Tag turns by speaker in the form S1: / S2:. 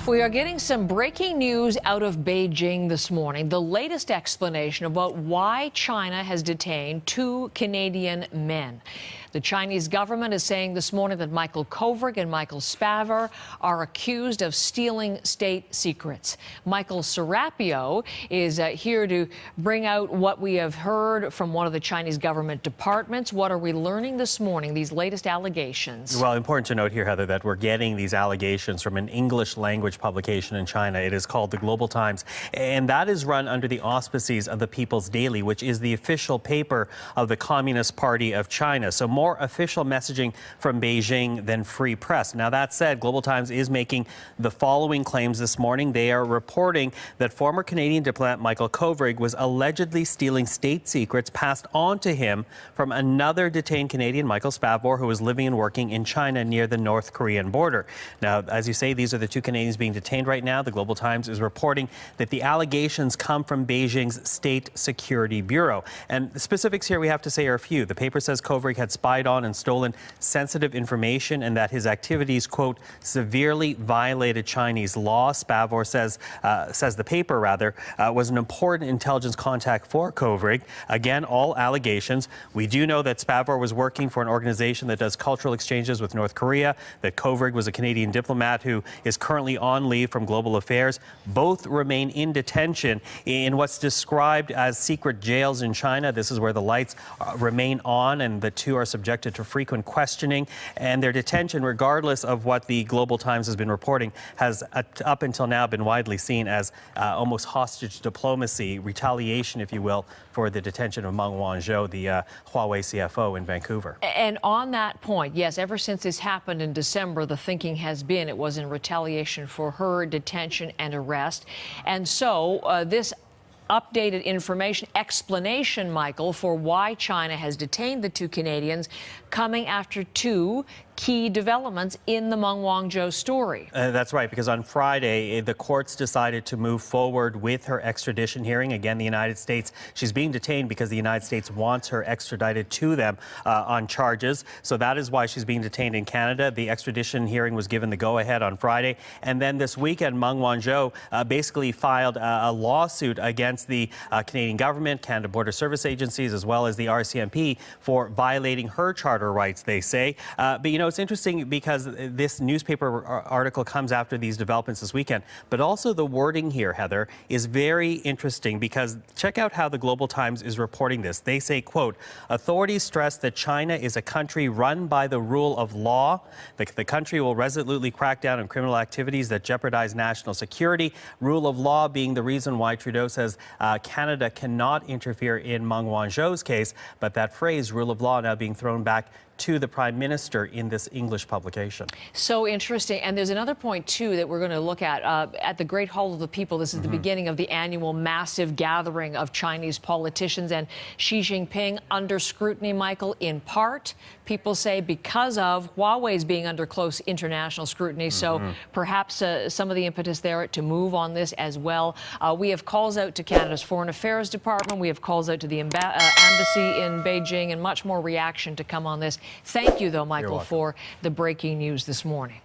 S1: We are getting some breaking news out of Beijing this morning. The latest explanation about why China has detained two Canadian men. The Chinese government is saying this morning that Michael Kovrig and Michael Spavor are accused of stealing state secrets. Michael Serapio is here to bring out what we have heard from one of the Chinese government departments. What are we learning this morning, these latest allegations?
S2: Well, important to note here, Heather, that we're getting these allegations from an English language publication in China. It is called the Global Times, and that is run under the auspices of the People's Daily, which is the official paper of the Communist Party of China. So more official messaging from Beijing than free press. Now, that said, Global Times is making the following claims this morning. They are reporting that former Canadian diplomat Michael Kovrig was allegedly stealing state secrets passed on to him from another detained Canadian, Michael Spavor, who was living and working in China near the North Korean border. Now, as you say, these are the two Canadians being detained right now. The Global Times is reporting that the allegations come from Beijing's State Security Bureau. And the specifics here we have to say are a few. The paper says Kovrig had spied on and stolen sensitive information and that his activities, quote, severely violated Chinese law. Spavor says the paper, was an important intelligence contact for Kovrig. Again, all allegations. We do know that Spavor was working for an organization that does cultural exchanges with North Korea, that Kovrig was a Canadian diplomat who is currently on leave from Global Affairs. Both remain in detention in what's described as secret jails in China. This is where the lights remain on and the two are subjected to frequent questioning. And their detention, regardless of what the Global Times has been reporting, has up until now been widely seen as almost hostage diplomacy, retaliation, if you will, for the detention of Meng Wanzhou, the Huawei CFO in Vancouver.
S1: And on that point, yes, ever since this happened in December, the thinking has been it was in retaliation for her detention and arrest. And so this updated information, explanation, Michael, for why China has detained the two Canadians, coming after two key developments in the Meng Wanzhou story.
S2: That's right, because on Friday, the courts decided to move forward with her extradition hearing. Again, the United States, she's being detained because the United States wants her extradited to them on charges. So that is why she's being detained in Canada. The extradition hearing was given the go-ahead on Friday. And then this weekend, Meng Wanzhou basically filed a lawsuit against the Canadian government, Canada Border Service Agencies, as well as the RCMP for violating her charter rights, they say. But, you know, it's interesting because this newspaper article comes after these developments this weekend, but also the wording here, Heather, is very interesting because check out how the Global Times is reporting this. They say, quote, authorities stress that China is a country run by the rule of law. The country will resolutely crack down on criminal activities that jeopardize national security. Rule of law being the reason why Trudeau says Canada cannot interfere in Meng Wanzhou's case, but that phrase, rule of law, now being thrown back to the Prime Minister in this English publication.
S1: So interesting. And there's another point, too, that we're going to look at the Great Hall of the People. This is the beginning of the annual massive gathering of Chinese politicians, and Xi Jinping under scrutiny, Michael, in part, people say, because of Huawei's being under close international scrutiny. So perhaps some of the impetus there to move on this as well. We have calls out to Canada's Foreign Affairs Department. We have calls out to the embassy in Beijing, and much more reaction to come on this. Thank you, though, Michael, for the breaking news this morning.